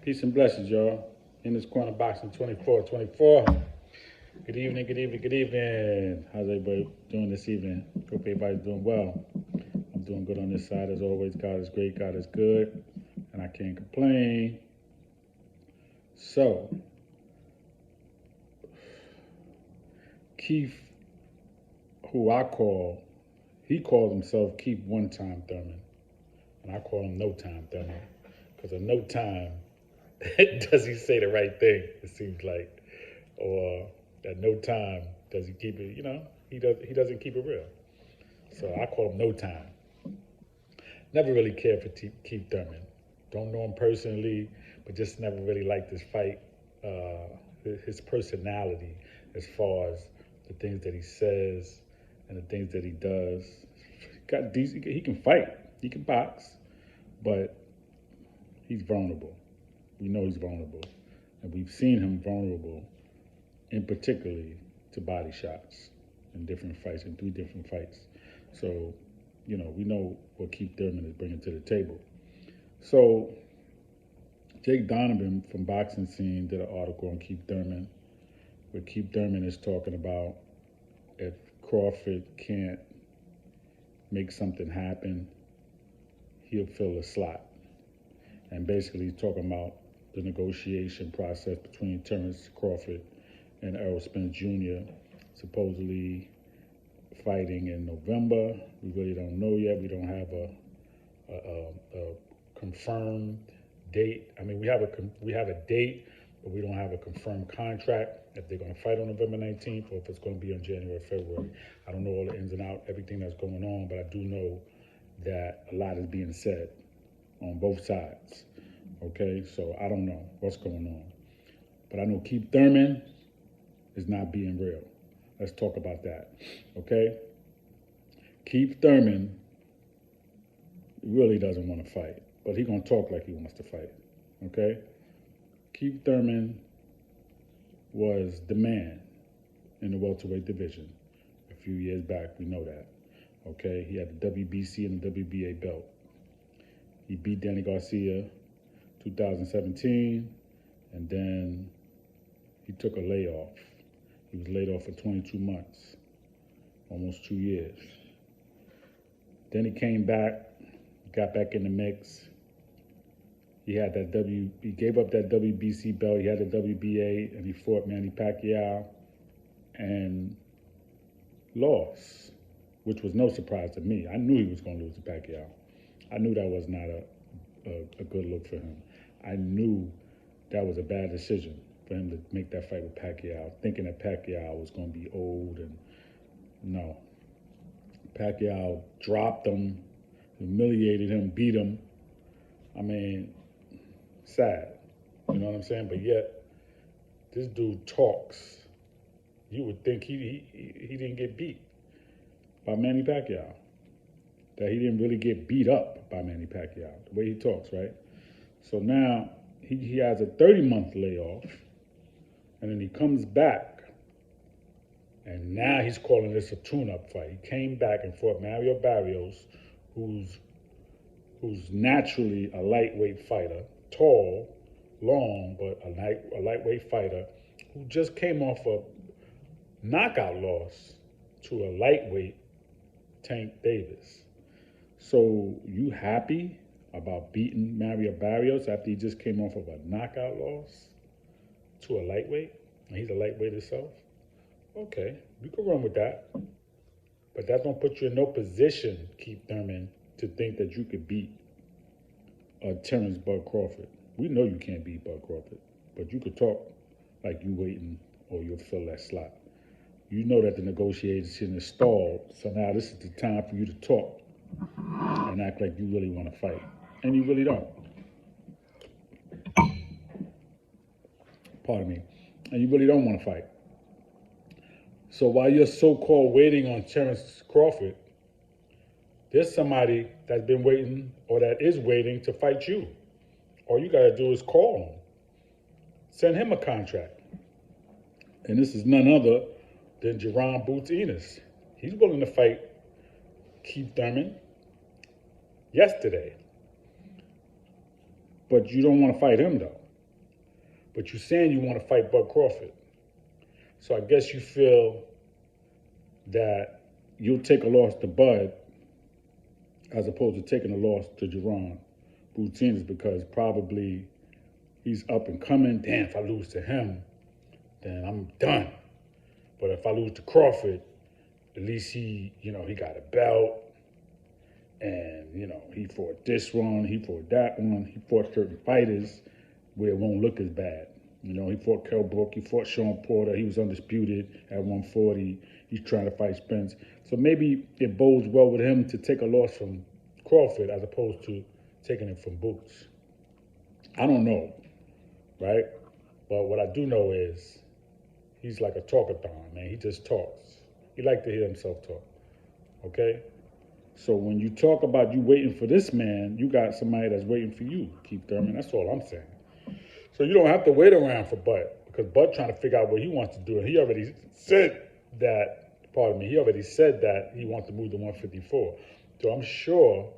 Peace and blessings, y'all. In this corner boxing 24. Good evening, good evening, good evening. How's everybody doing this evening? Hope everybody's doing well. I'm doing good on this side as always. God is great, God is good, and I can't complain. So, Keith, who I call, he calls himself Keith One Time Thurman, and I call him No Time Thurman, because at no time does he say the right thing, it seems like, or at no time does he keep it, he doesn't keep it real. So I call him No Time. Never really cared for Keith Thurman. Don't know him personally, but just never really liked his fight, his personality as far as the things that he says and the things that he does. Got decent. He can fight. He can box, but he's vulnerable. We know he's vulnerable, and we've seen him vulnerable, in particularly to body shots in different fights, in 3 different fights. So, we know what Keith Thurman is bringing to the table. So, Jake Donovan from Boxing Scene did an article on Keith Thurman, where Keith Thurman is talking about if Crawford can't make something happen, he'll fill a slot. And basically he's talking about the negotiation process between Terrence Crawford and Errol Spence Jr. supposedly fighting in November. We really don't know yet. We don't have a confirmed date. I mean, we have a date, but we don't have a confirmed contract if they're going to fight on November 19th or if it's going to be on January, February. I don't know all the ins and outs, everything that's going on, but I do know that a lot is being said on both sides. Okay, so I don't know what's going on, but I know Keith Thurman is not being real. Let's talk about that. Okay, Keith Thurman really doesn't want to fight, but he's gonna talk like he wants to fight. Okay, Keith Thurman was the man in the welterweight division a few years back. We know that. Okay, he had the WBC and the WBA belt. He beat Danny Garcia 2017, and then he took a layoff. He was laid off for 22 months, almost 2 years. Then he came back, got back in the mix. He had he gave up that WBC belt. He had the WBA, and he fought Manny Pacquiao and lost, which was no surprise to me. I knew he was going to lose to Pacquiao. I knew that was not a good look for him. I knew that was a bad decision for him to make that fight with Pacquiao, thinking that Pacquiao was going to be old. And no. Pacquiao dropped him, humiliated him, beat him. I mean, sad. You know what I'm saying? But yet, this dude talks. You would think he didn't get beat by Manny Pacquiao. That he didn't really get beat up by Manny Pacquiao, the way he talks, right? So now he has a 30-month layoff, and then he comes back, and now he's calling this a tune-up fight. He came back and fought Mario Barrios, who's naturally a lightweight fighter, tall, long, but a lightweight fighter, who just came off a knockout loss to a lightweight, Tank Davis. So you happy about beating Mario Barrios after he just came off of a knockout loss to a lightweight? And he's a lightweight himself? Okay, you can run with that. But that don't put you in no position, Keith Thurman, to think that you could beat Terrence Bud Crawford. We know you can't beat Bud Crawford, but you could talk like you waiting or you'll fill that slot. You know that the negotiation is stalled, so now this is the time for you to talk and act like you really want to fight. And you really don't. Pardon me. And you really don't want to fight. So while you're so-called waiting on Terrence Crawford, there's somebody that's been waiting or that is waiting to fight you. All you got to do is call him. Send him a contract. And this is none other than Jerron Boots Enos. He's willing to fight Keith Thurman yesterday. But you don't want to fight him, though. but you're saying you want to fight Bud Crawford. So I guess you feel that you'll take a loss to Bud as opposed to taking a loss to Jaron Martinez because probably he's up and coming. Damn, if I lose to him, then I'm done. But if I lose to Crawford, at least he got a belt. And, he fought this one, he fought that one. He fought certain fighters where it won't look as bad. He fought Kell Brook, he fought Sean Porter. He was undisputed at 140. He's trying to fight Spence. So maybe it bodes well with him to take a loss from Crawford as opposed to taking it from Boots. I don't know, right? But what I do know is he's like a talkathon, man. He just talks. He like to hear himself talk, okay? So when you talk about you waiting for this man, you got somebody that's waiting for you, Keith Thurman. That's all I'm saying. So you don't have to wait around for Bud because Bud trying to figure out what he wants to do. And he already said that, he already said that he wants to move to 154. So I'm sure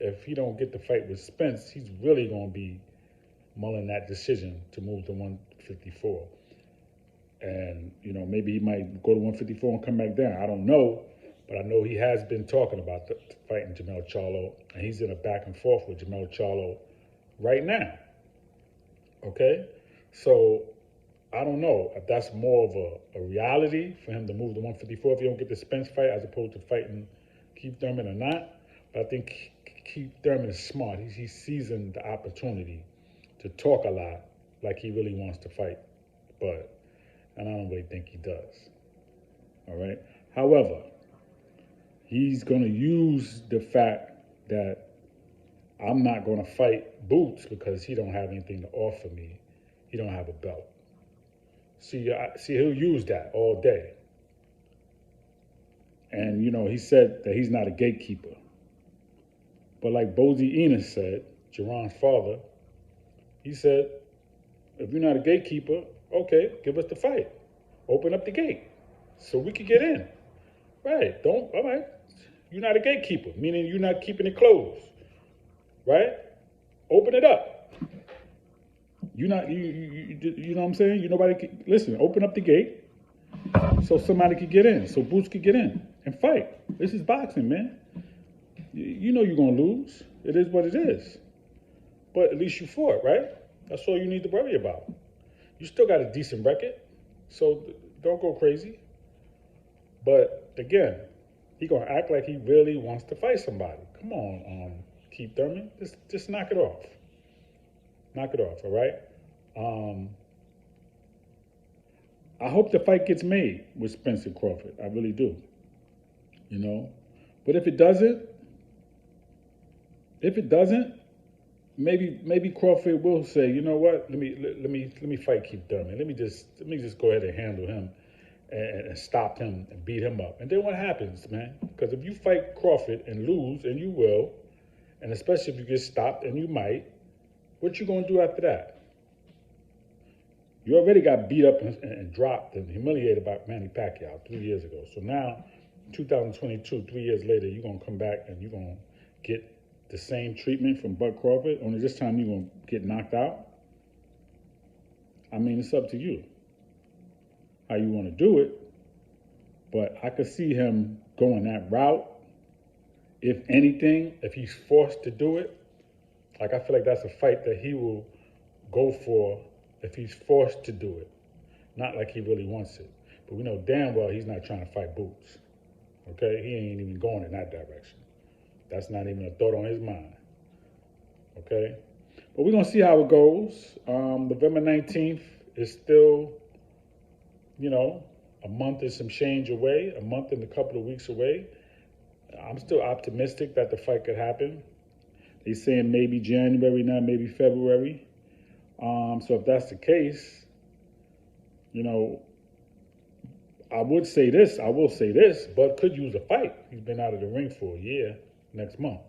if he don't get the fight with Spence, he's really going to be mulling that decision to move to 154. And, maybe he might go to 154 and come back down. I don't know. But I know he has been talking about fighting Jermell Charlo, and he's in a back and forth with Jermell Charlo right now. Okay? So I don't know if that's more of a reality for him to move to 154 if he don't get the Spence fight as opposed to fighting Keith Thurman or not. But I think Keith Thurman is smart. He's seizing the opportunity to talk a lot like he really wants to fight Bud. And I don't really think he does. All right? However, he's going to use the fact that I'm not going to fight Boots because he don't have anything to offer me. He don't have a belt. See, he'll use that all day. And, he said that he's not a gatekeeper. But like Bozy Enos said, Jaron's father, he said, if you're not a gatekeeper, okay, give us the fight. Open up the gate so we can get in. Right, all right. You're not a gatekeeper, meaning you're not keeping it closed, right? Open it up. You know what I'm saying? Listen, open up the gate so somebody could get in, so Boots could get in and fight. This is boxing, man. You know you're going to lose. It is what it is. But at least you fought, right? That's all you need to worry about. You still got a decent record, so don't go crazy. But again, he gonna act like he really wants to fight somebody. Come on, Keith Thurman, just knock it off. Knock it off, all right? I hope the fight gets made with Spence and Crawford. I really do. But if it doesn't, maybe Crawford will say, you know what? Let me fight Keith Thurman. Let me just go ahead and handle him. And stop him and beat him up. And then what happens, man? Because if you fight Crawford and lose, and you will, and especially if you get stopped, and you might, what you going to do after that? You already got beat up and dropped and humiliated by Manny Pacquiao 3 years ago. So now, 2022, 3 years later, you're going to come back and you're going to get the same treatment from Bud Crawford, only this time you're going to get knocked out? I mean, it's up to you how you want to do it, but I could see him going that route. If anything, if he's forced to do it, like I feel like that's a fight that he will go for if he's forced to do it, not like he really wants it. But we know damn well he's not trying to fight Boots, okay? He ain't even going in that direction. That's not even a thought on his mind, okay? But we're going to see how it goes. November 19th is still, a month and some change away, a month and a couple of weeks away. I'm still optimistic that the fight could happen. They're saying maybe January now, maybe February. So if that's the case, I will say this, Bud could use a fight. He's been out of the ring for a year next month.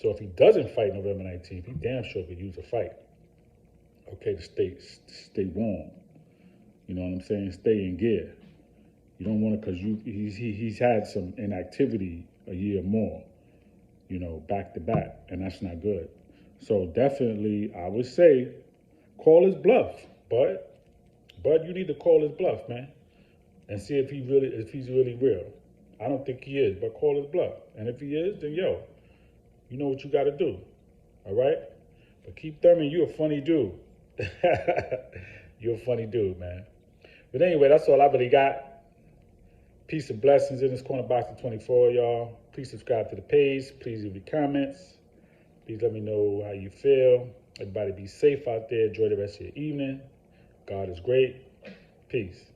So if he doesn't fight November 19th, he damn sure could use a fight. Okay, to stay warm. You know what I'm saying? Stay in gear. You don't want to, because he's had some inactivity a year more, back to back, and that's not good. So definitely, I would say, call his bluff. But you need to call his bluff, man, and see if he's really real. I don't think he is, but call his bluff. And if he is, then yo, you know what you got to do. All right? But Keith Thurman, you a funny dude. You're a funny dude, man. But anyway, that's all I really got. Peace and blessings in this corner box of 24, y'all. Please subscribe to the page. Please leave your comments. Please let me know how you feel. Everybody be safe out there. Enjoy the rest of your evening. God is great. Peace.